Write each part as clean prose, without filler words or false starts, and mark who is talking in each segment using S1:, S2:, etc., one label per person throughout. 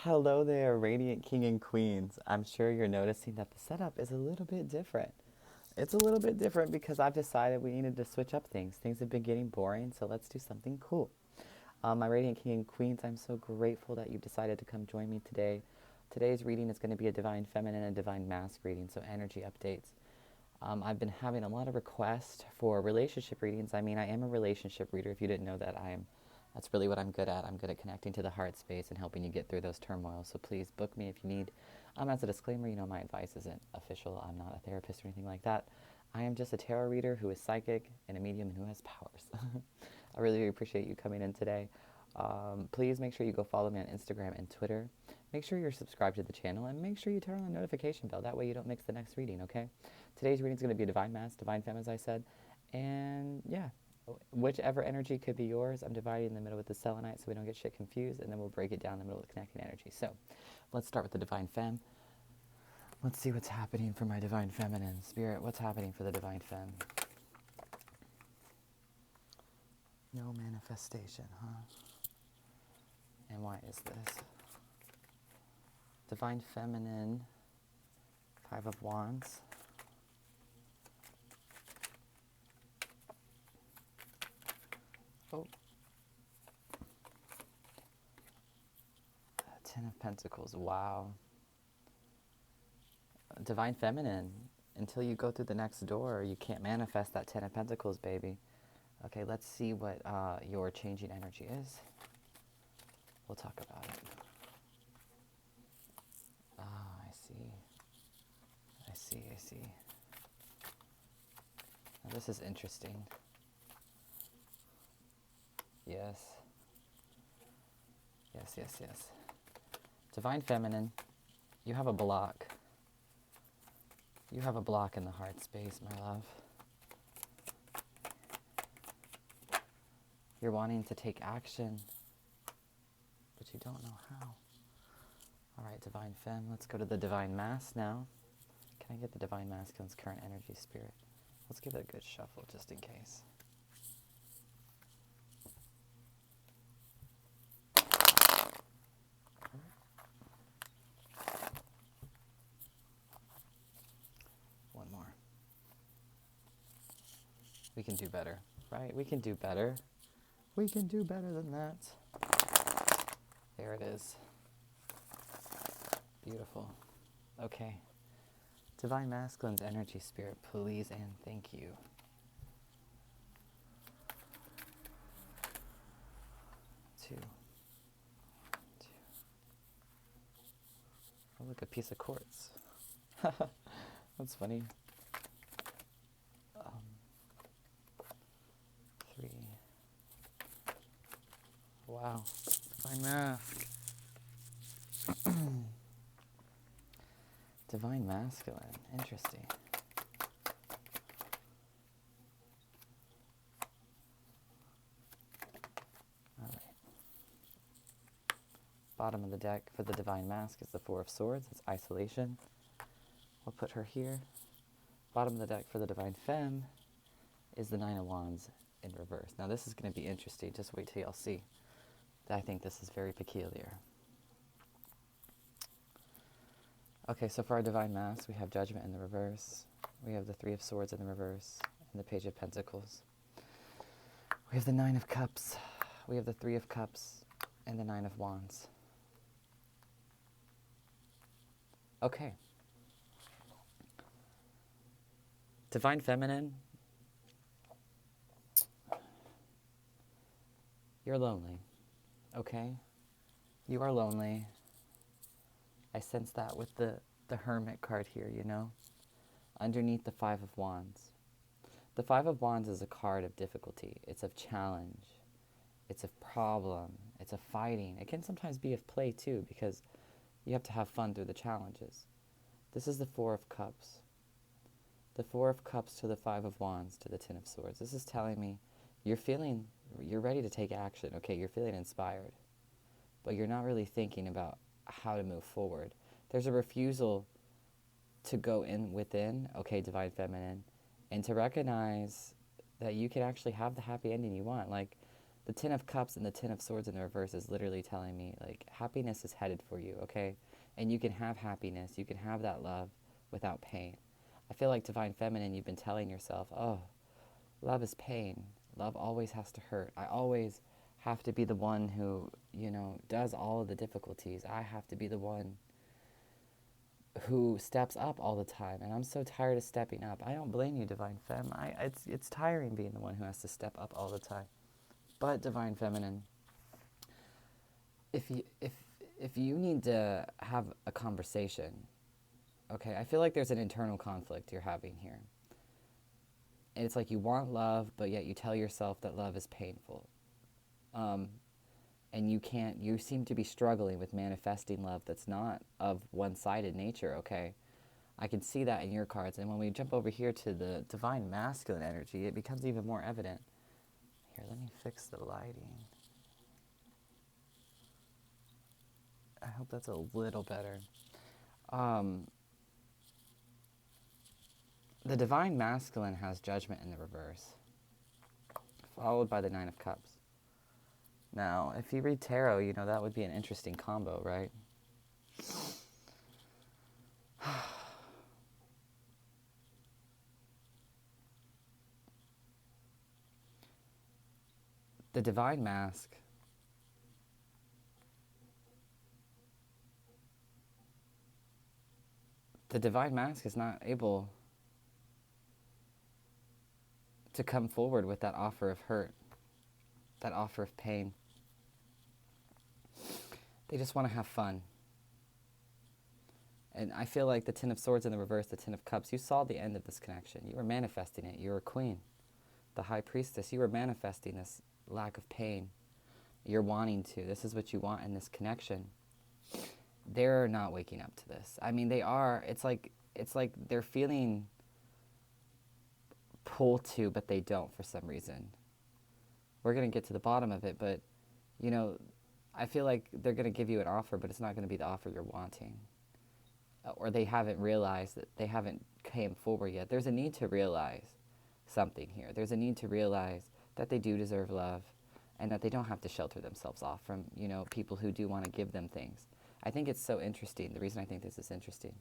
S1: Hello there, Radiant King and Queens. I'm sure you're noticing that the setup is a little bit different. It's a little bit different because I've decided we needed to switch up things. Things have been getting boring, so let's do something cool. My Radiant King and Queens, I'm so grateful that you decided to come join me today. Today's reading is going to be a Divine Feminine and Divine Masc reading, so energy updates. I've been having a lot of requests for relationship readings. I mean, I am a relationship reader. If you didn't know that, that's really what I'm good at. I'm good at connecting to the heart space and helping you get through those turmoils. So please book me if you need. As a disclaimer, my advice isn't official. I'm not a therapist or anything like that. I am just a tarot reader who is psychic and a medium and who has powers. I really appreciate you coming in today. Please make sure you go follow me on Instagram and Twitter. Make sure you're subscribed to the channel and make sure you turn on the notification bell. That way you don't miss the next reading, okay? Today's reading is going to be a Divine Masc, Divine Fem, as I said. And yeah, whichever energy could be yours, I'm dividing in the middle with the selenite so we don't get shit confused, and then we'll break it down in the middle with the connecting energy. So let's start with the Divine Fem. Let's see what's happening for my Divine Feminine. Spirit, what's happening for the Divine Fem? No manifestation, huh? And why is this? Divine Feminine, Five of Wands. Oh. Ten of Pentacles, wow. Divine Feminine, until you go through the next door, you can't manifest that Ten of Pentacles, baby. Okay, let's see what your changing energy is. We'll talk about it. Ah, I see. I see, I see. Now this is interesting. Yes. Yes, yes, yes. Divine Feminine, you have a block. You have a block in the heart space, my love. You're wanting to take action, but you don't know how. All right, Divine Femme, let's go to the Divine Masc now. Can I get the Divine Masculine's current energy, Spirit? Let's give it a good shuffle, just in case. One more. We can do better, right? We can do better. We can do better than that. There it is. Beautiful. Okay. Divine Masculine's energy, Spirit, please and thank you. Two. Oh, look, a piece of quartz. That's funny. 3. Wow. Divine Masc. Divine Masculine. Interesting. All right. Bottom of the deck for the Divine Masc is the Four of Swords. It's isolation. We'll put her here. Bottom of the deck for the Divine Femme is the Nine of Wands in reverse. Now this is going to be interesting. Just wait till y'all see. I think this is very peculiar. Okay, so for our Divine Masc, we have Judgment in the reverse. We have the Three of Swords in the reverse and the Page of Pentacles. We have the Nine of Cups. We have the Three of Cups and the Nine of Wands. Okay. Divine Feminine, you're lonely, okay? You are lonely. I sense that with the Hermit card here, underneath the Five of Wands. The Five of Wands is a card of difficulty. It's of challenge. It's of problem. It's of fighting. It can sometimes be of play too, because you have to have fun through the challenges. This is the Four of Cups. The Four of Cups to the Five of Wands to the Ten of Swords. This is telling me you're ready to take action, okay? You're feeling inspired, but you're not really thinking about how to move forward. There's a refusal to go in within, okay, Divine Feminine, and to recognize that you can actually have the happy ending you want. Like, The Ten of Cups and the Ten of Swords in the reverse is literally telling me, like, happiness is headed for you, okay? And you can have happiness, you can have that love without pain. I feel like Divine Feminine, you've been telling yourself, oh, love is pain. Love always has to hurt. I always have to be the one who, you know, does all of the difficulties. I have to be the one who steps up all the time. And I'm so tired of stepping up. I don't blame you, Divine Fem. It's tiring being the one who has to step up all the time. But Divine Feminine, if you need to have a conversation, okay, I feel like there's an internal conflict you're having here. And it's like you want love, but yet you tell yourself that love is painful. And you seem to be struggling with manifesting love that's not of one-sided nature, okay? I can see that in your cards. And when we jump over here to the Divine Masculine energy, it becomes even more evident. Here, let me fix the lighting. I hope that's a little better. The Divine Masculine has Judgment in the reverse, followed by the Nine of Cups. Now, if you read tarot, you know that would be an interesting combo, right? The Divine Masc is not able to come forward with that offer of hurt, that offer of pain. They just want to have fun. And I feel like the Ten of Swords in the reverse, the Ten of Cups, you saw the end of this connection. You were manifesting it. You were a queen. The High Priestess, you were manifesting this lack of pain. You're wanting to. This is what you want in this connection. They're not waking up to this. I mean, they are. It's like they're feeling pulled to, but they don't for some reason. We're going to get to the bottom of it, but, you know, I feel like they're going to give you an offer, but it's not going to be the offer you're wanting. Or they haven't realized that they haven't came forward yet. There's a need to realize something here. There's a need to realize that they do deserve love and that they don't have to shelter themselves off from, you know, people who do want to give them things. I think it's so interesting. The reason I think this is interesting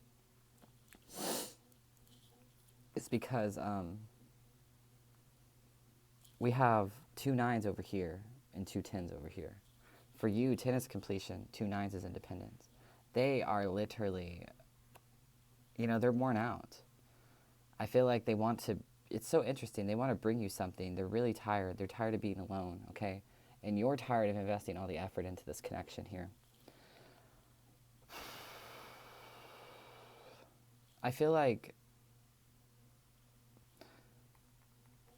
S1: is because we have 2 9s over here and 2 10s over here. For you, 10 is completion, 2 9s is independence. They are literally, you know, they're worn out. I feel like they want to, it's so interesting, they want to bring you something. They're really tired. They're tired of being alone, okay? And you're tired of investing all the effort into this connection here. I feel like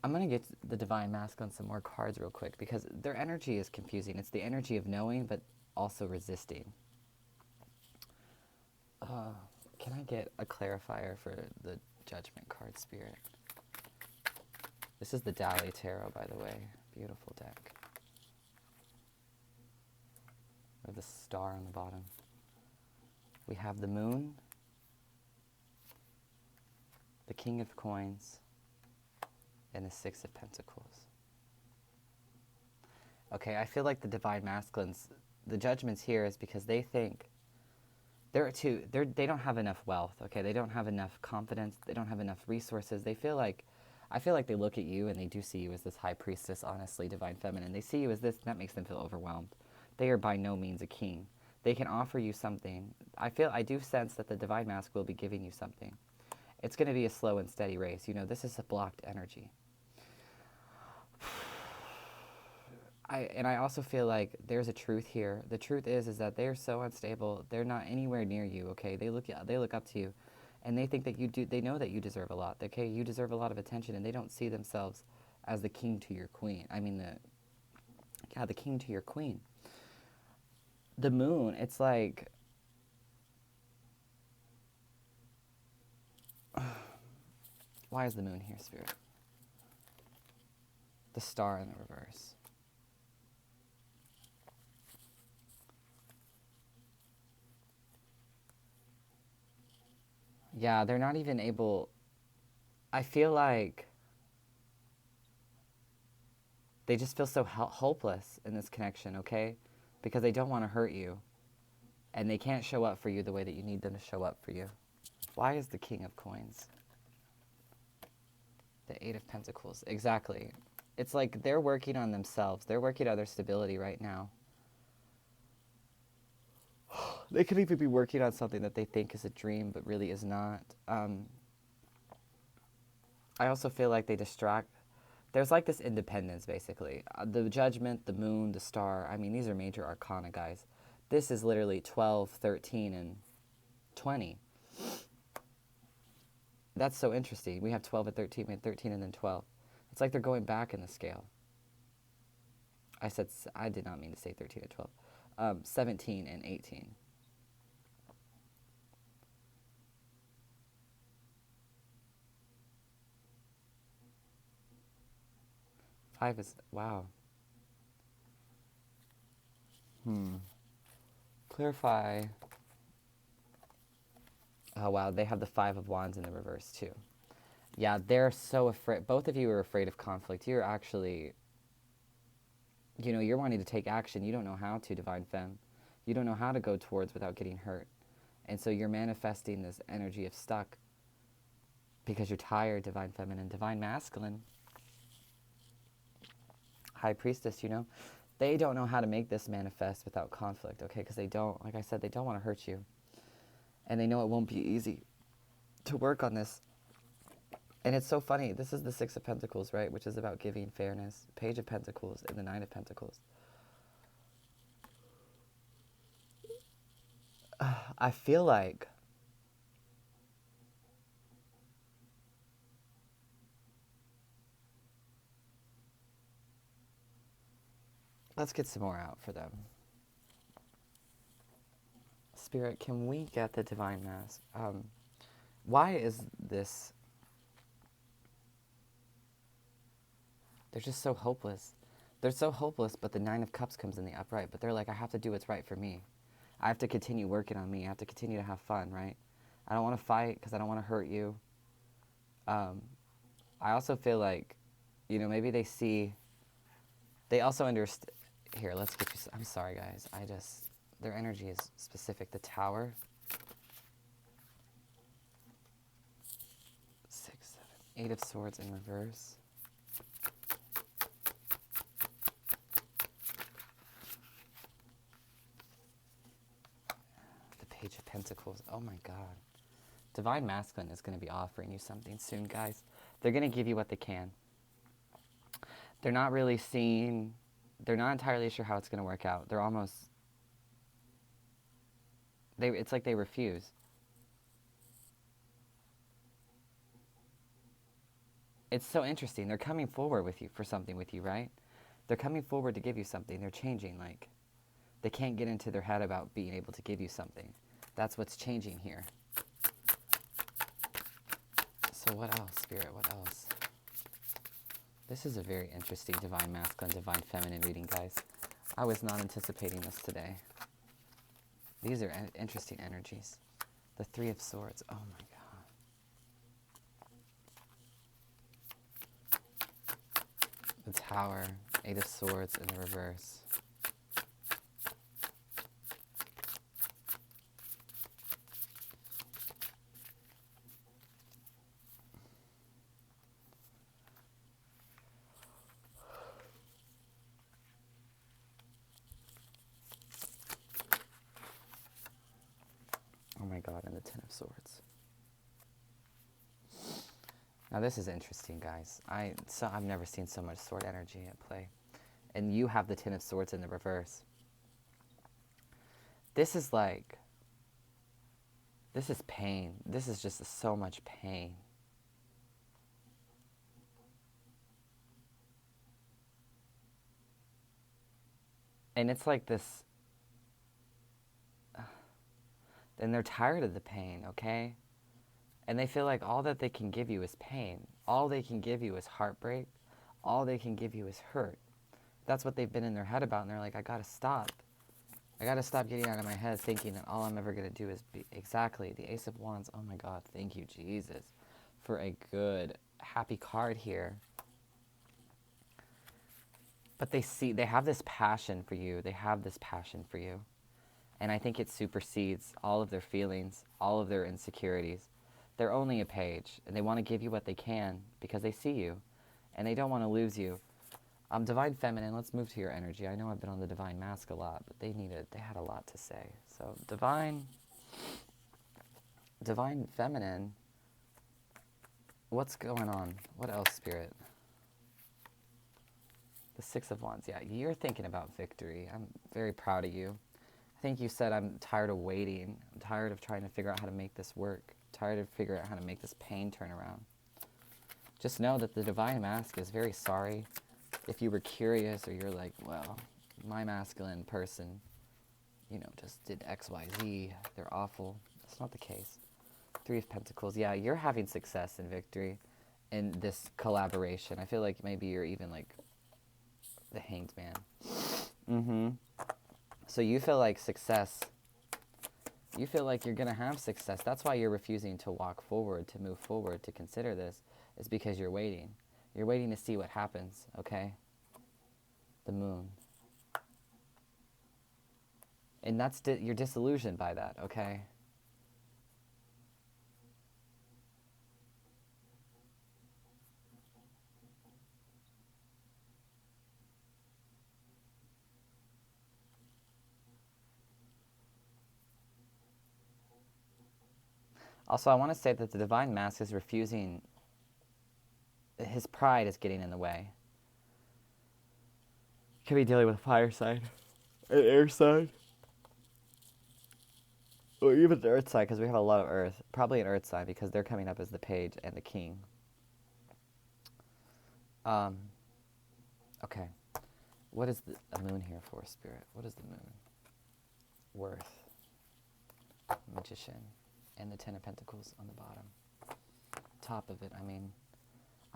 S1: I'm going to get the Divine Masc on some more cards real quick because their energy is confusing. It's the energy of knowing but also resisting. Can I get a clarifier for the Judgment card, Spirit? This is the Dali Tarot, by the way. Beautiful deck. With the star on the bottom. We have the Moon, the King of Coins, and the Six of Pentacles. Okay, I feel like the Divine Masculines, the Judgments here is because they think they don't have enough wealth, okay? They don't have enough confidence. They don't have enough resources. I feel like they look at you and they do see you as this High Priestess, honestly, Divine Feminine. They see you as this, and that makes them feel overwhelmed. They are by no means a king. They can offer you something. I do sense that the Divine Masc will be giving you something. It's going to be a slow and steady race. You know, this is a blocked energy. I also feel like there's a truth here. The truth is that they're so unstable. They're not anywhere near you, okay? They look up to you, and they think that they know that you deserve a lot, okay? You deserve a lot of attention, and they don't see themselves as the king to your queen. I mean, the king to your queen. The Moon, it's like, why is the Moon here, Spirit? The Star in the reverse. Yeah, they're not even able, I feel like They just feel so hopeless in this connection, okay? Because they don't want to hurt you. And they can't show up for you the way that you need them to show up for you. Why is the King of Coins? The Eight of Pentacles. Exactly. It's like they're working on themselves. They're working on their stability right now. They could even be working on something that they think is a dream, but really is not. I also feel like they distract. There's like this independence, basically. The Judgment, the Moon, the Star. I mean, these are major arcana, guys. This is literally 12, 13, and 20. That's so interesting. We have 12 and 13. We have 13 and then 12. It's like they're going back in the scale. I did not mean to say 13 and 12. 17 and 18. Five is, wow. Clarify. Oh, wow, they have the Five of Wands in the reverse, too. Yeah, they're so afraid. Both of you are afraid of conflict. You're actually, you know, you're wanting to take action. You don't know how to, Divine Fem. You don't know how to go towards without getting hurt. And so you're manifesting this energy of stuck because you're tired, Divine Feminine. Divine Masculine. High Priestess, you know. They don't know how to make this manifest without conflict, okay? Because they don't, like I said, they don't want to hurt you. And they know it won't be easy to work on this. And it's so funny. This is the Six of Pentacles, right? Which is about giving fairness. Page of Pentacles and the Nine of Pentacles. I feel like let's get some more out for them. Spirit, can we get the Divine Mask? Why is this? They're just so hopeless. They're so hopeless, but the Nine of Cups comes in the upright. But they're like, I have to do what's right for me. I have to continue working on me. I have to continue to have fun, right? I don't want to fight because I don't want to hurt you. I also feel like, you know, maybe they see, they also understand. Here, let's get you, I'm sorry, guys. Their energy is specific. The Tower. 6, 7, 8 of Swords in reverse. The Page of Pentacles. Oh my God. Divine Masculine is going to be offering you something soon, guys. They're going to give you what they can. They're not really seeing, they're not entirely sure how it's going to work out. They're almost, it's like they refuse. It's so interesting. They're coming forward with you for something with you, right? They're coming forward to give you something. They're changing, like, they can't get into their head about being able to give you something. That's what's changing here. So what else, Spirit? What else? This is a very interesting Divine Masculine, Divine Feminine reading, guys. I was not anticipating this today. These are interesting energies. The Three of Swords. Oh my God. The Tower. 8 of Swords in the reverse. Oh my God, and the Ten of Swords. Now this is interesting, guys. I've never seen so much sword energy at play. And you have the Ten of Swords in the reverse. This is like, this is pain. This is just so much pain. And it's like this, and they're tired of the pain, okay? And they feel like all that they can give you is pain. All they can give you is heartbreak. All they can give you is hurt. That's what they've been in their head about, and they're like, I gotta stop. I gotta stop getting out of my head thinking that all I'm ever gonna do is be, exactly, the Ace of Wands. Oh my God, thank you, Jesus, for a good, happy card here. But they have this passion for you. They have this passion for you. And I think it supersedes all of their feelings, all of their insecurities. They're only a page, and they want to give you what they can because they see you, and they don't want to lose you. Divine Feminine, let's move to your energy. I know I've been on the Divine Masc a lot, but they had a lot to say. So Divine Feminine, what's going on? What else, Spirit? The Six of Wands. Yeah, you're thinking about victory. I'm very proud of you. I think you said, I'm tired of waiting. I'm tired of trying to figure out how to make this work. I'm tired of figuring out how to make this pain turn around. Just know that the Divine Masc is very sorry. If you were curious or you're like, well, my masculine person, you know, just did X, Y, Z. They're awful. That's not the case. Three of Pentacles. Yeah, you're having success and victory in this collaboration. I feel like maybe you're even like the Hanged Man. So you feel like success. You feel like you're going to have success. That's why you're refusing to walk forward, to move forward, to consider this, is because you're waiting. You're waiting to see what happens, okay? The Moon. And that's you're disillusioned by that, okay? Also, I want to say that the Divine Masc is refusing. His pride is getting in the way. Could be dealing with a fire sign, an air sign, or even the earth sign, because we have a lot of earth. Probably an earth sign, because they're coming up as the page and the king. Okay. What is a moon here for, Spirit? What is the moon? Worth. Magician. And the Ten of Pentacles on the bottom. Top of it, I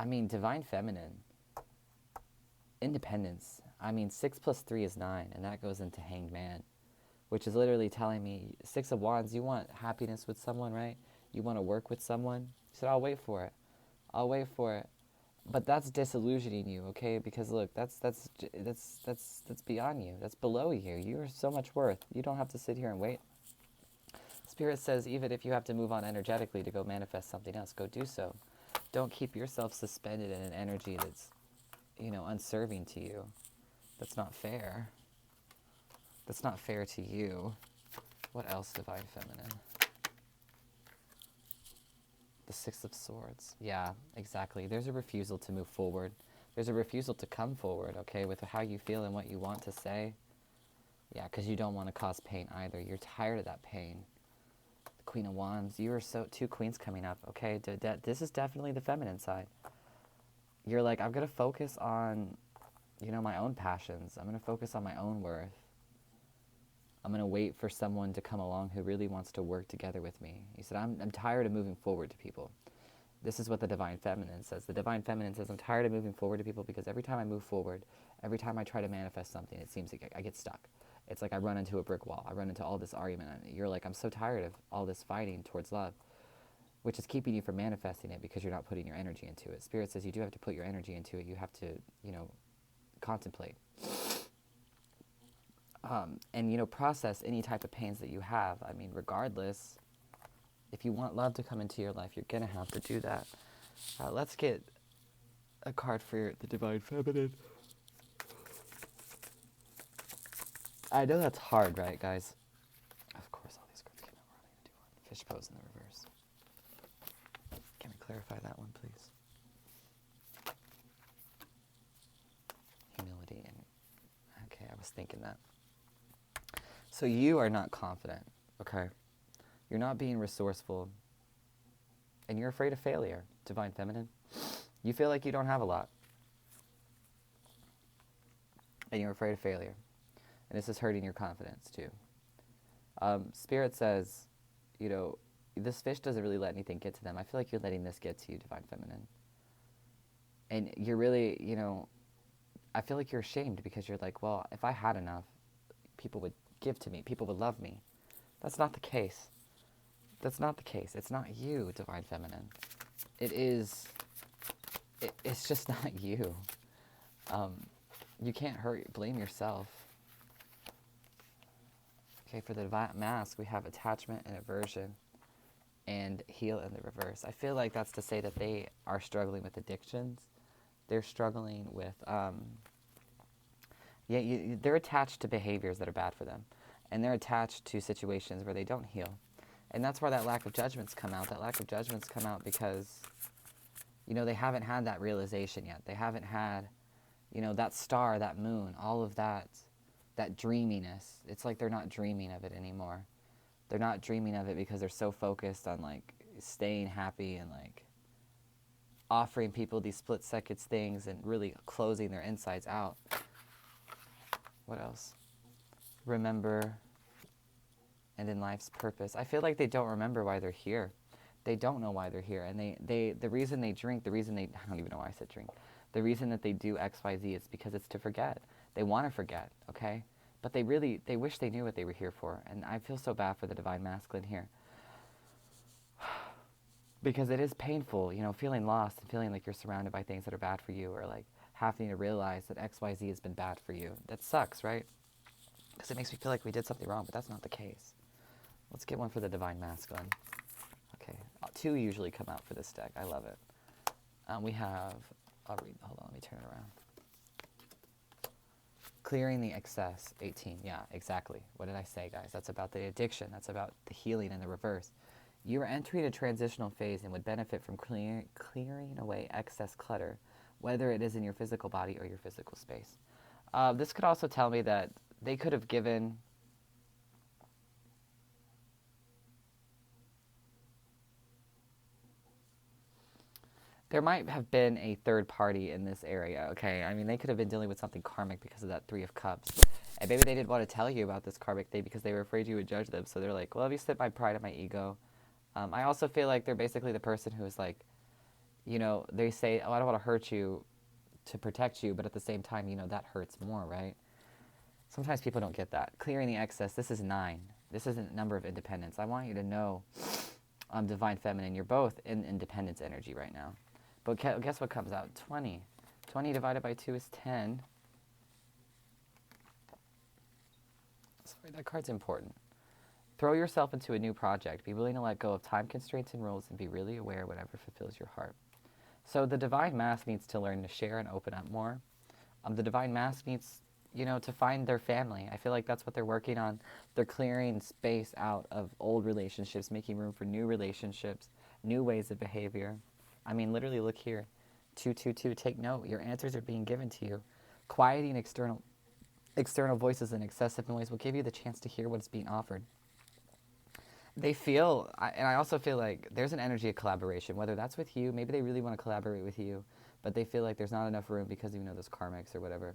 S1: mean, Divine Feminine. Independence. I mean, 6 plus 3 is 9, and that goes into Hanged Man, which is literally telling me, Six of Wands, you want happiness with someone, right? You want to work with someone? You said, I'll wait for it. I'll wait for it. But that's disillusioning you, okay? Because look, that's beyond you. That's below you. You're so much worth. You don't have to sit here and wait. Spirit says, even if you have to move on energetically to go manifest something else, go do so. Don't keep yourself suspended in an energy that's, you know, unserving to you. That's not fair. That's not fair to you. What else, Divine Feminine? The Six of Swords. Yeah, exactly. There's a refusal to move forward. There's a refusal to come forward, okay, with how you feel and what you want to say. Yeah, because you don't want to cause pain either. You're tired of that pain. The Queen of Wands. You are two queens coming up, okay? This is definitely the feminine side. You're like, I'm going to focus on, you know, my own passions. I'm going to focus on my own worth. I'm going to wait for someone to come along who really wants to work together with me. He said, I'm tired of moving forward to people. This is what the Divine Feminine says. The Divine Feminine says, I'm tired of moving forward to people because every time I move forward, every time I try to manifest something, it seems like I get stuck. It's like I run into a brick wall. I run into all this argument. You're like, I'm so tired of all this fighting towards love, which is keeping you from manifesting it because you're not putting your energy into it. Spirit says you do have to put your energy into it. You have to, you know, contemplate. And, you know, process any type of pains that you have. I mean, regardless, if you want love to come into your life, you're going to have to do that. Let's get a card for the Divine Feminine. I know that's hard, right, guys? Of course, all these cards came out. We're only going to do one. Fish pose in the reverse. Can we clarify that one, please? Humility and... Okay, I was thinking that. So you are not confident, okay? You're not being resourceful. And you're afraid of failure, Divine Feminine. You feel like you don't have a lot. And you're afraid of failure. And this is hurting your confidence, too. Spirit says, you know, this fish doesn't really let anything get to them. I feel like you're letting this get to you, Divine Feminine. And you're really, you know, I feel like you're ashamed because you're like, well, if I had enough, people would give to me. People would love me. That's not the case. That's not the case. It's not you, Divine Feminine. It's just not you. You can't blame yourself. Okay, for the Masc, we have attachment and aversion and heal in the reverse. I feel like that's to say that they are struggling with addictions. They're struggling with, they're attached to behaviors that are bad for them. And they're attached to situations where they don't heal. And that's where that lack of judgments come out. That lack of judgments come out because, they haven't had that realization yet. They haven't had, that star, that moon, all of that dreaminess. It's like they're not dreaming of it anymore. They're not dreaming of it because they're so focused on, like, staying happy and, like, offering people these split-second things and really closing their insides out. What else? Remember, and in life's purpose. I feel like they don't remember why they're here. They don't know why they're here. And the reason they drink, I don't even know why I said drink. The reason that they do X, Y, Z is because it's to forget. They want to forget, okay? But they wish they knew what they were here for. And I feel so bad for the Divine Masculine here. Because it is painful, feeling lost and feeling like you're surrounded by things that are bad for you, or like having to realize that X, Y, Z has been bad for you. That sucks, right? Because it makes me feel like we did something wrong, but that's not the case. Let's get one for the Divine Masculine. Okay, 2 usually come out for this deck. I love it. We have, hold on, let me turn it around. Clearing the excess, 18. Yeah, exactly. What did I say, guys? That's about the addiction. That's about the healing in the reverse. You are entering a transitional phase and would benefit from clearing away excess clutter, whether it is in your physical body or your physical space. This could also tell me that they could have given... There might have been a third party in this area, okay? I mean, they could have been dealing with something karmic because of that 3 of Cups. And maybe they didn't want to tell you about this karmic thing because they were afraid you would judge them. So they're like, well, let me slip my pride and my ego. I also feel like they're basically the person who is like, they say, oh, I don't want to hurt you to protect you, but at the same time, that hurts more, right? Sometimes people don't get that. Clearing the excess, this is 9. This isn't number of independence. I want you to know, Divine Feminine, you're both in independence energy right now. But guess what comes out? 20. 20 divided by 2 is 10. Sorry, that card's important. Throw yourself into a new project. Be willing to let go of time constraints and rules and be really aware of whatever fulfills your heart. So the Divine Masc needs to learn to share and open up more. The Divine Masc needs, to find their family. I feel like that's what they're working on. They're clearing space out of old relationships, making room for new relationships, new ways of behavior. I mean, literally, look here. 222, take note. Your answers are being given to you. Quieting external voices and excessive noise will give you the chance to hear what is being offered. They feel, and I also feel like there's an energy of collaboration, whether that's with you, maybe they really want to collaborate with you, but they feel like there's not enough room because, those karmics or whatever.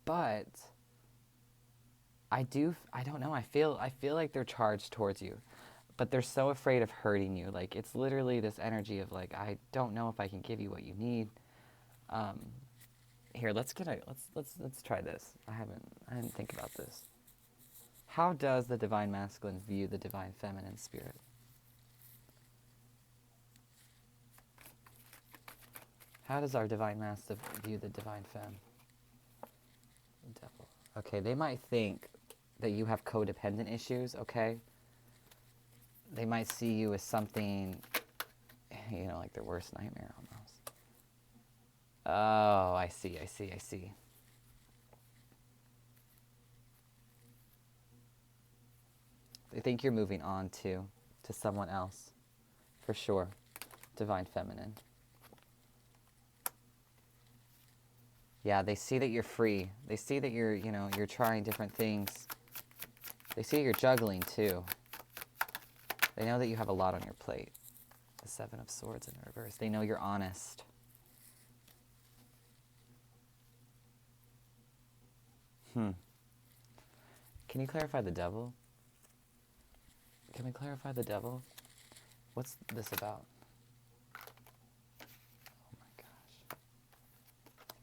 S1: But I don't know, I feel like they're charged towards you. But they're so afraid of hurting you. Like, it's literally this energy of, like, I don't know if I can give you what you need. Here, let's try this. I didn't think about this. How does the Divine Masculine view the Divine Feminine spirit? How does our Divine Masculine view the Divine Femme? The Devil. Okay, they might think that you have codependent issues, okay? They might see you as something, like their worst nightmare almost. Oh, I see. They think you're moving on to someone else, for sure. Divine Feminine. Yeah, they see that you're free. They see that you're trying different things. They see you're juggling too. They know that you have a lot on your plate. The 7 of Swords in reverse. They know you're honest. Can you clarify the Devil? Can we clarify the Devil? What's this about? Oh my gosh.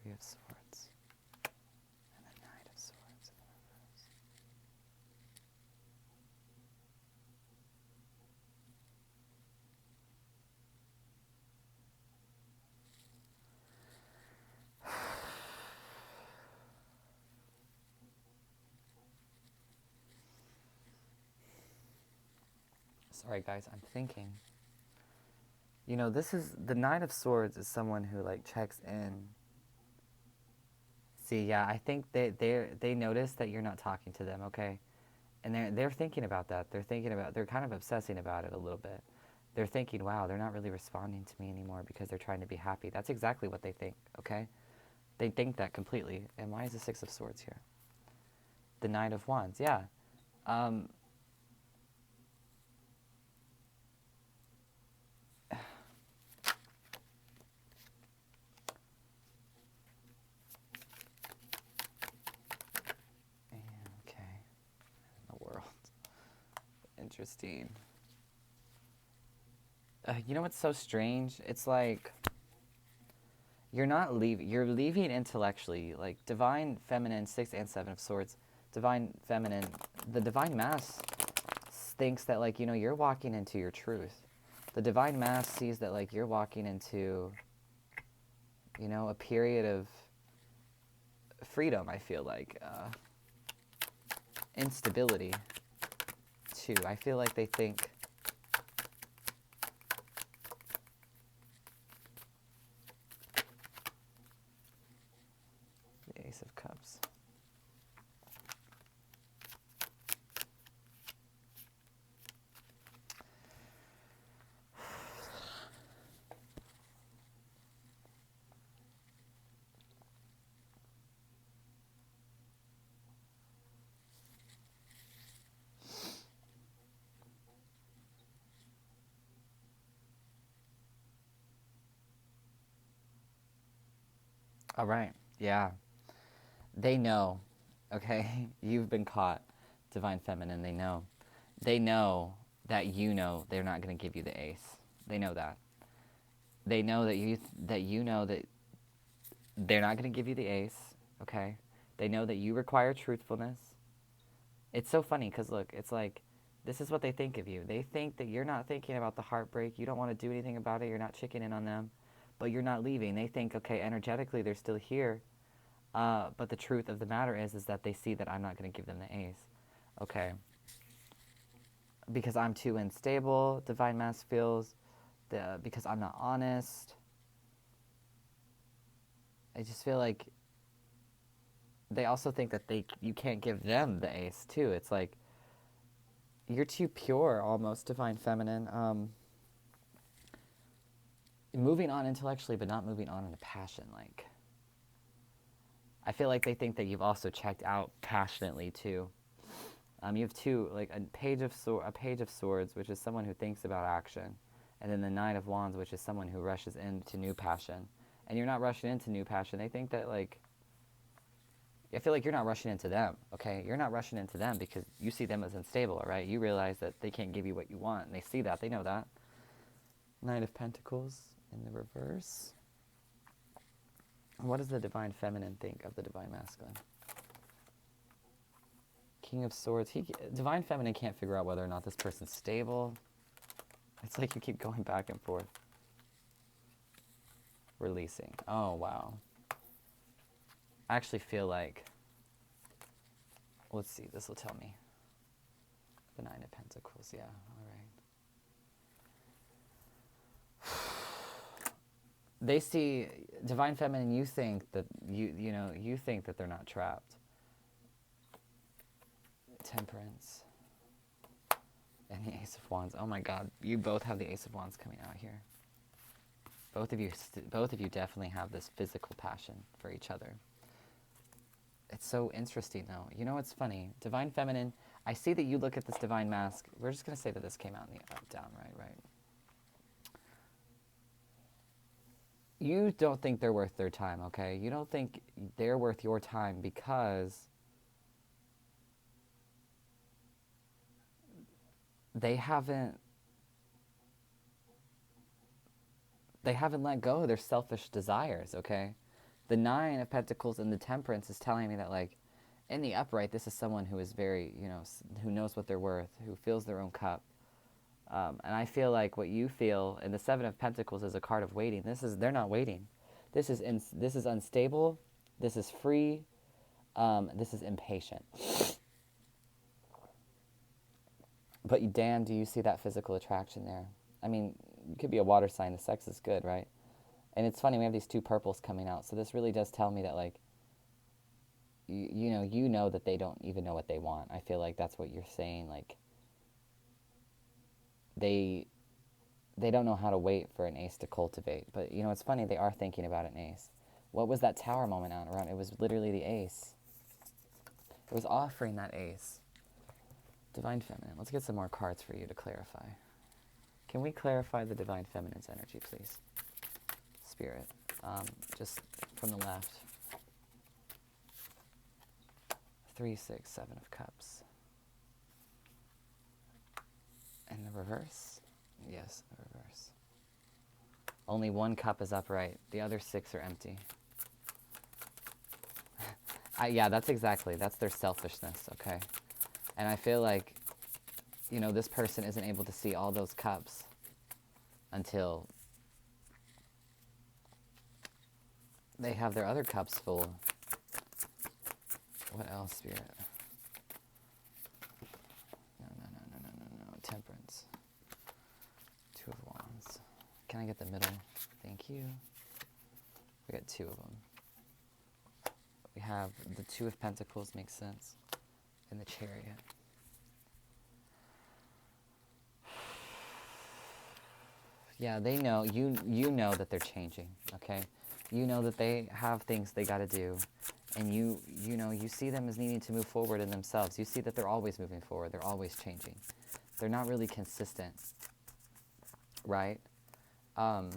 S1: 3 of Swords. And the 9 of Swords in reverse. Sorry, guys, I'm thinking. You know, this is, the Knight of Swords is someone who, like, checks in. See, yeah, I think they notice that you're not talking to them, okay? And they're thinking about that. They're kind of obsessing about it a little bit. They're thinking, wow, they're not really responding to me anymore because they're trying to be happy. That's exactly what they think, okay? They think that completely. And why is the Six of Swords here? The Knight of Wands, yeah. Um, okay. In the world. Interesting. You know what's so strange? It's like you're not leaving. You're leaving intellectually. Like Divine Feminine, 6 and 7 of Swords. Divine Feminine, the Divine Mass thinks that, like, you know, you're walking into your truth. The Divine Mass sees that, like, you're walking into, you know, a period of freedom, I feel like. Instability, too. I feel like they think... The Ace of Cups. All right, yeah. They know, okay? You've been caught, Divine Feminine, they know. They know that you know they're not going to give you the ace. They know that. They know that you know that they're not going to give you the ace, okay? They know that you require truthfulness. It's so funny because, look, it's like, this is what they think of you. They think that you're not thinking about the heartbreak. You don't want to do anything about it. You're not checking in on them. But you're not leaving. They think, okay, energetically they're still here. But the truth of the matter is that they see that I'm not going to give them the ace. Okay. Because I'm too unstable, Divine Mass feels. Because I'm not honest. I just feel like they also think that you can't give them the ace too. It's like you're too pure, almost, Divine Feminine. Moving on intellectually, but not moving on in a passion. Like, I feel like they think that you've also checked out passionately too. You have two, like a page of swords, which is someone who thinks about action, and then the Knight of Wands, which is someone who rushes into new passion. And you're not rushing into new passion. They think that, like, I feel like you're not rushing into them, okay? You're not rushing into them because you see them as unstable, right? You realize that they can't give you what you want, and they see that. They know that. Knight of Pentacles in the reverse. What does the Divine Feminine think of the Divine Masculine? King of Swords. Divine Feminine can't figure out whether or not this person's stable. It's like you keep going back and forth. Releasing. Oh, wow. I actually feel like... Let's see. This will tell me. The Nine of Pentacles. Yeah. All right. They see Divine Feminine. You think that you think that they're not trapped. Temperance. And the Ace of Wands. Oh my God, you both have the Ace of Wands coming out here. Both of you definitely have this physical passion for each other. It's so interesting, though. You know what's funny? Divine Feminine, I see that you look at this Divine Masc. We're just going to say that this came out in the up, down, right? You don't think they're worth their time, okay? You don't think they're worth your time because they haven't let go of their selfish desires, okay? The Nine of Pentacles and the Temperance is telling me that, like, in the upright, this is someone who is very, who knows what they're worth, who fills their own cup. And I feel like what you feel, and the Seven of Pentacles is a card of waiting. They're not waiting. This is unstable. This is free. This is impatient. But Dan, do you see that physical attraction there? I mean, you could be a water sign. The sex is good, right? And it's funny, we have these two purples coming out. So this really does tell me that, like, you know that they don't even know what they want. I feel like that's what you're saying. Like, they don't know how to wait for an ace to cultivate. But, you know, it's funny, they are thinking about an ace. What was that tower moment out around? It was literally the ace. It was offering that ace. Divine Feminine. Let's get some more cards for you to clarify. Can we clarify the Divine Feminine's energy, please? Spirit. Just from the left. 3, 6, 7 of Cups. And the reverse? Yes, the reverse. Only one cup is upright. The other 6 are empty. Yeah, that's their selfishness, okay? And I feel like, you know, this person isn't able to see all those cups until they have their other cups full. What else, Spirit? No. Temperance. 2 of Wands. Can I get the middle? Thank you. We got 2 of them. We have the 2 of Pentacles, makes sense, and the Chariot. Yeah, they know, you know that they're changing, okay? You know that they have things they got to do, and you know, you see them as needing to move forward in themselves. You see that they're always moving forward, they're always changing. They're not really consistent, right? The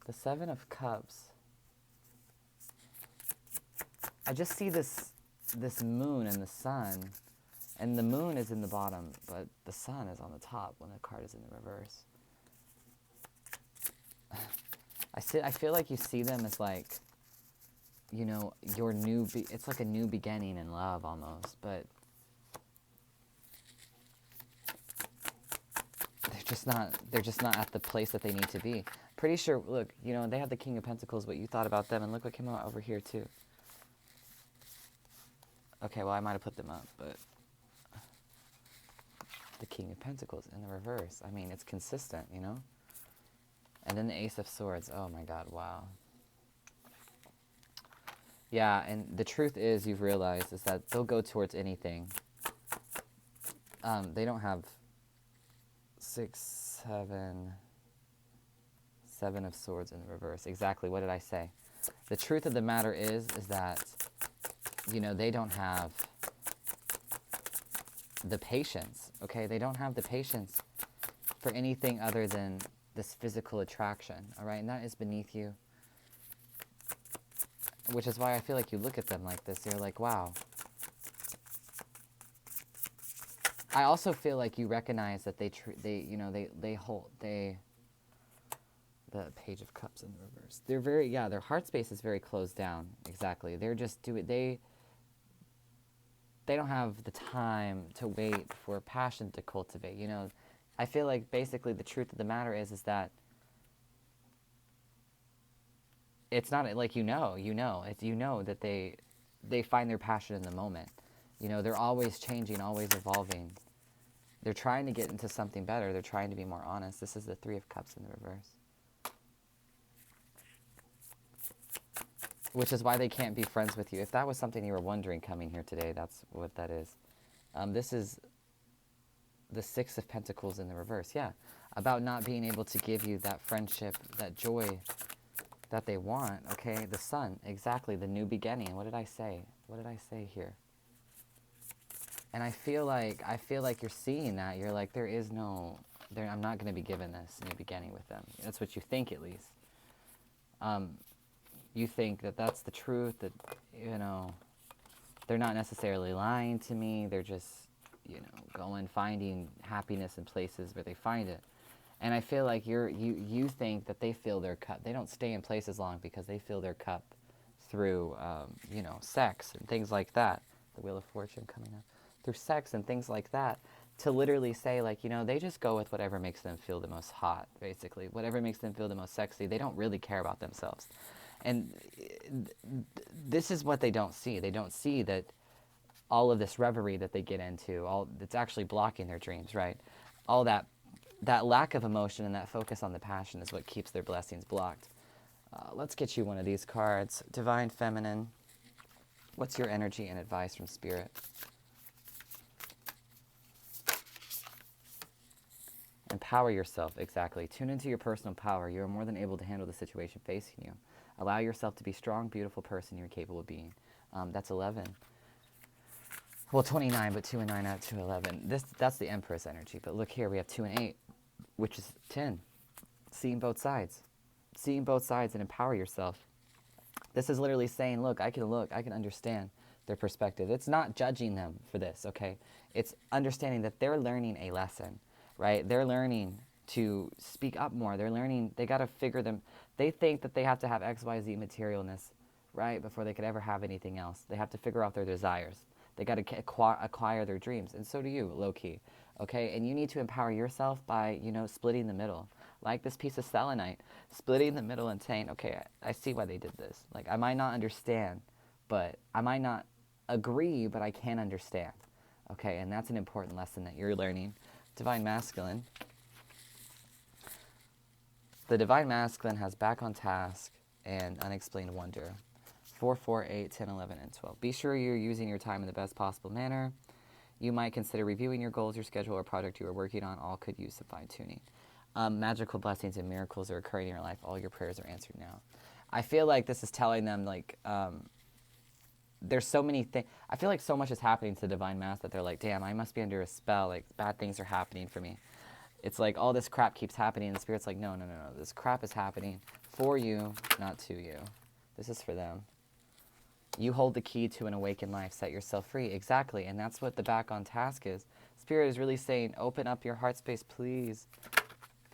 S1: 7 of Cups, I just see this moon and the sun, and the moon is in the bottom, but the sun is on the top when the card is in the reverse. I feel like you see them as, like, you know, your it's like a new beginning in love almost, but they're just not at the place that they need to be. Pretty sure, look, you know, they have the King of Pentacles, what you thought about them, and look what came out over here too. Okay, well, I might have put them up, but the King of Pentacles in the reverse. I mean, it's consistent, you know? And then the Ace of Swords. Oh my God, wow. Yeah, and the truth is, you've realized, is that they'll go towards anything. They don't have 6, 7 of Swords in the reverse. Exactly, what did I say? The truth of the matter is that, you know, they don't have the patience, okay? They don't have the patience for anything other than this physical attraction, all right? And that is beneath you. Which is why I feel like you look at them like this. You're like, wow. I also feel like you recognize that the Page of Cups in the reverse. They're very, yeah, their heart space is very closed down. Exactly. They're just they don't have the time to wait for passion to cultivate, you know. I feel like basically the truth of the matter is that it's not like you know that they find their passion in the moment. You know, they're always changing, always evolving. They're trying to get into something better. They're trying to be more honest. This is the 3 of Cups in the reverse. Which is why they can't be friends with you. If that was something you were wondering coming here today, that's what that is. This is the 6 of Pentacles in the reverse. Yeah, about not being able to give you that friendship, that joy that they want. Okay, the Sun, exactly, the new beginning. What did I say? What did I say here? And I feel like you're seeing that. You're like, I'm not going to be given this new beginning with them. That's what you think, at least. You think that that's the truth, that, you know, they're not necessarily lying to me. They're just, you know, finding happiness in places where they find it. And I feel like you think that they fill their cup. They don't stay in places long because they fill their cup through, you know, sex and things like that. The Wheel of Fortune coming up. Through sex and things like that. To literally say, like, you know, they just go with whatever makes them feel the most hot, basically. Whatever makes them feel the most sexy. They don't really care about themselves. And this is what they don't see. They don't see that all of this reverie that they get into, it's actually blocking their dreams, right? All that lack of emotion and that focus on the passion is what keeps their blessings blocked. Let's get you one of these cards. Divine Feminine, what's your energy and advice from Spirit? Empower yourself, exactly. Tune into your personal power. You are more than able to handle the situation facing you. Allow yourself to be a strong, beautiful person you're capable of being. That's 11. Well, 29, but 2 and 9 out to 11. That's the Empress energy. But look here, we have 2 and 8, which is 10. Seeing both sides. Seeing both sides and empower yourself. This is literally saying, look, I can understand their perspective. It's not judging them for this, okay? It's understanding that they're learning a lesson, right? They're learning to speak up more. They're learning, they got to figure them. They think that they have to have X, Y, Z materialness, right, before they could ever have anything else. They have to figure out their desires. They got to acquire their dreams. And so do you, low-key, okay? And you need to empower yourself by, splitting the middle. Like this piece of selenite, splitting the middle and saying, okay, I see why they did this. Like, I might not understand, but I might not agree, but I can understand. Okay, and that's an important lesson that you're learning. Divine Masculine. The Divine Masculine has back on task and unexplained wonder. 4, 4, 8, 10, 11, and 12. Be sure you're using your time in the best possible manner. You might consider reviewing your goals, your schedule, or project you are working on. All could use some fine-tuning. Magical blessings and miracles are occurring in your life. All your prayers are answered now. I feel like this is telling them, like, there's so many things. I feel like so much is happening to the Divine Mask that they're like, damn, I must be under a spell. Like, bad things are happening for me. It's like all this crap keeps happening, and the Spirit's like, no. This crap is happening for you, not to you. This is for them. You hold the key to an awakened life. Set yourself free. Exactly, and that's what the back on task is. Spirit is really saying, open up your heart space, please.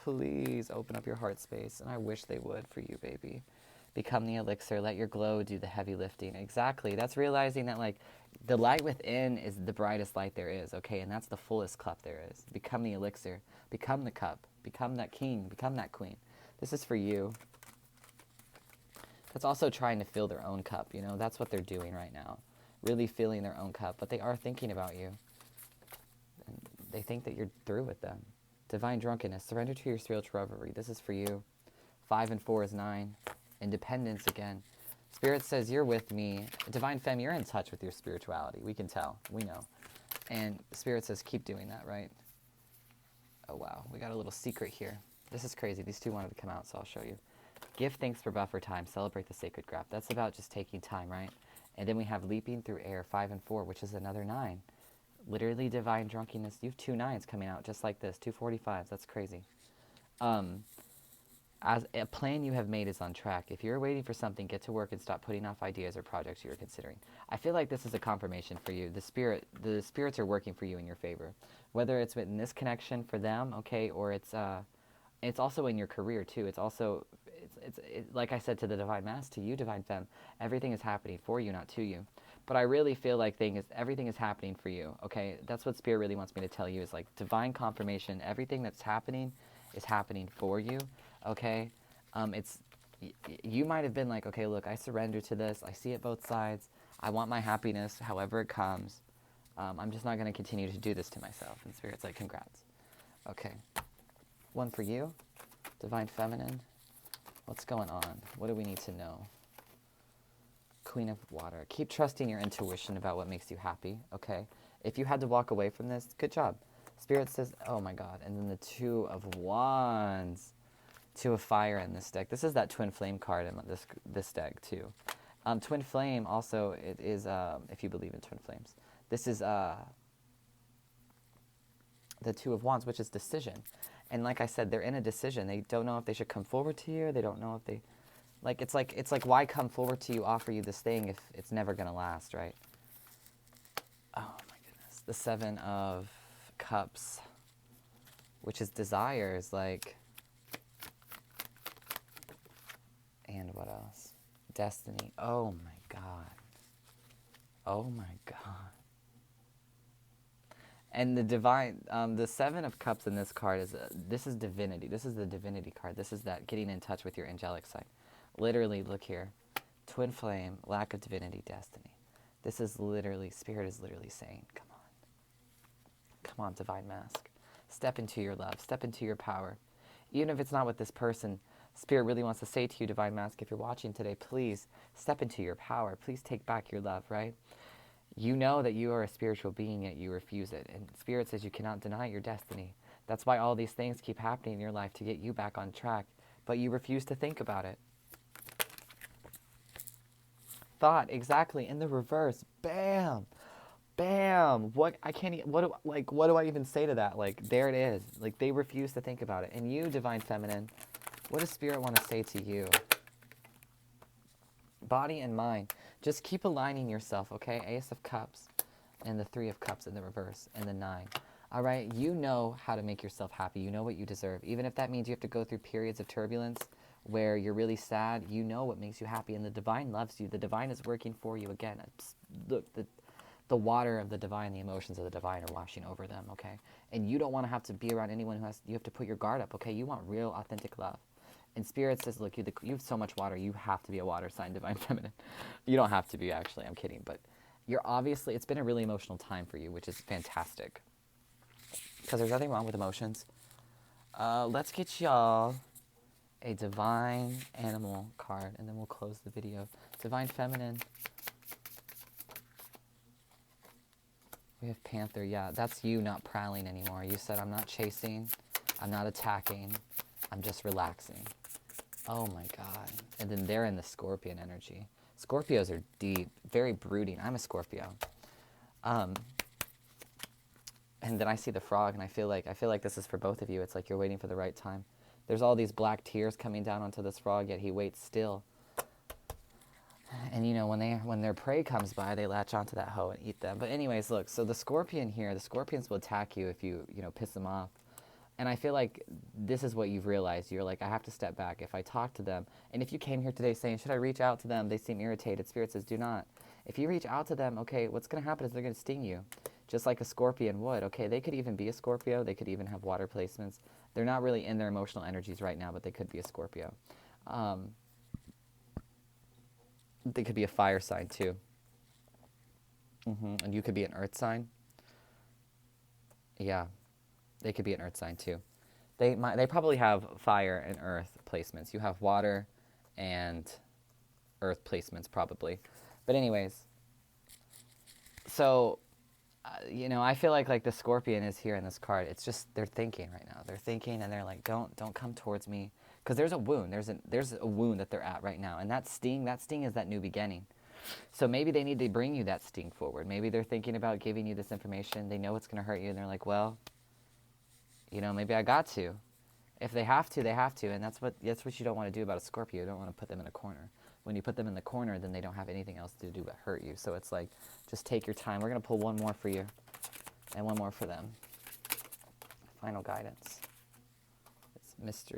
S1: Please open up your heart space. And I wish they would for you, baby. Become the elixir. Let your glow do the heavy lifting. Exactly. That's realizing that, like, the light within is the brightest light there is, okay? And that's the fullest cup there is. Become the elixir. Become the cup. Become that king. Become that queen. This is for you. That's also trying to fill their own cup, That's what they're doing right now. Really filling their own cup. But they are thinking about you. And they think that you're through with them. Divine drunkenness. Surrender to your spiritual reverie. This is for you. 5 and 4 is 9. Independence again. Spirit says, you're with me. Divine Fem, you're in touch with your spirituality. We can tell. We know. And Spirit says, keep doing that, right? Oh, wow. We got a little secret here. This is crazy. These two wanted to come out, so I'll show you. Give thanks for buffer time. Celebrate the sacred craft. That's about just taking time, right? And then we have leaping through air, 5 and 4, which is another 9. Literally divine drunkenness. You have 2 9s coming out just like this. 2 45s. That's crazy. As a plan you have made is on track. If you're waiting for something, get to work and stop putting off ideas or projects you're considering. I feel like this is a confirmation for you. The spirits are working for you in your favor. Whether it's in this connection for them, okay, or it's also in your career too. It's also, it's like I said to the Divine Mask, to you, Divine Femme, everything is happening for you, not to you. But I really feel like everything is happening for you, okay? That's what Spirit really wants me to tell you, is like divine confirmation. Everything that's happening is happening for you, okay? You might have been like, okay, look, I surrender to this. I see it both sides. I want my happiness however it comes. I'm just not going to continue to do this to myself. And Spirit's like, congrats. Okay. One for you, Divine Feminine. What's going on? What do we need to know? Queen of Water. Keep trusting your intuition about what makes you happy, okay? If you had to walk away from this, good job. Spirit says, oh my God. And then the 2 of Wands. 2 of Fire in this deck. This is that Twin Flame card in this deck too. Twin Flame also, it is, if you believe in Twin Flames. This is the 2 of Wands, which is decision. And like I said, they're in a decision. They don't know if they should come forward to you. They don't know if they... It's like, why come forward to you, offer you this thing if it's never going to last, right? Oh, my goodness. The 7 of Cups, which is desires, like... And what else? Destiny. Oh, my God. Oh, my God. And the divine, the 7 of Cups in this card is, this is divinity. This is the divinity card. This is that getting in touch with your angelic side. Literally, look here. Twin flame, lack of divinity, destiny. This is literally, Spirit is literally saying, come on. Come on, Divine Masc. Step into your love. Step into your power. Even if it's not what this person, Spirit really wants to say to you, Divine Masc, if you're watching today, please step into your power. Please take back your love, right? You know that you are a spiritual being, yet you refuse it. And Spirit says you cannot deny your destiny. That's why all these things keep happening in your life, to get you back on track. But you refuse to think about it. Thought, exactly, in the reverse. Bam! Bam! What do I even say to that? Like, there it is. Like, they refuse to think about it. And you, Divine Feminine, what does Spirit want to say to you? Body and mind. Just keep aligning yourself, okay? Ace of Cups and the Three of Cups in the reverse and the 9. All right? You know how to make yourself happy. You know what you deserve. Even if that means you have to go through periods of turbulence where you're really sad, you know what makes you happy. And the Divine loves you. The Divine is working for you. Again, look, the water of the Divine, the emotions of the Divine are washing over them, okay? And you don't want to have to be around anyone who has, you have to put your guard up, okay? You want real, authentic love. And Spirit says, look, you have so much water, you have to be a water sign, Divine Feminine. You don't have to be, actually, I'm kidding. But you're obviously, it's been a really emotional time for you, which is fantastic. Because there's nothing wrong with emotions. Let's get y'all a Divine Animal card, and then we'll close the video. Divine Feminine. We have Panther, yeah, that's you not prowling anymore. You said, I'm not chasing, I'm not attacking, I'm just relaxing. Oh my God. And then they're in the Scorpion energy. Scorpios are deep, very brooding. I'm a Scorpio. And then I see the frog, and I feel like this is for both of you. It's like you're waiting for the right time. There's all these black tears coming down onto this frog, yet he waits still. And you know, when their prey comes by, they latch onto that hoe and eat them. But anyways, look, so the Scorpion here, the Scorpions will attack you if you piss them off. And I feel like this is what you've realized. You're like, I have to step back. If I talk to them, and if you came here today saying, should I reach out to them? They seem irritated. Spirit says, do not. If you reach out to them, okay, what's going to happen is they're going to sting you, just like a Scorpion would. Okay, they could even be a Scorpio. They could even have water placements. They're not really in their emotional energies right now, but they could be a Scorpio. They could be a fire sign too. And you could be an earth sign. Yeah, they could be an earth sign too. They probably have fire and earth placements. You have water and earth placements probably. But anyways, so, I feel like the Scorpion is here in this card. It's just, they're thinking right now. They're thinking, and they're like, don't come towards me. Because there's a wound. There's a wound that they're at right now. And that sting is that new beginning. So maybe they need to bring you that sting forward. Maybe they're thinking about giving you this information. They know it's going to hurt you. And they're like, well, maybe I got to. If they have to, they have to. And that's what you don't want to do about a Scorpio. You don't want to put them in a corner. When you put them in the corner, then they don't have anything else to do but hurt you. So it's like, just take your time. We're going to pull one more for you. And one more for them. Final guidance. It's mystery.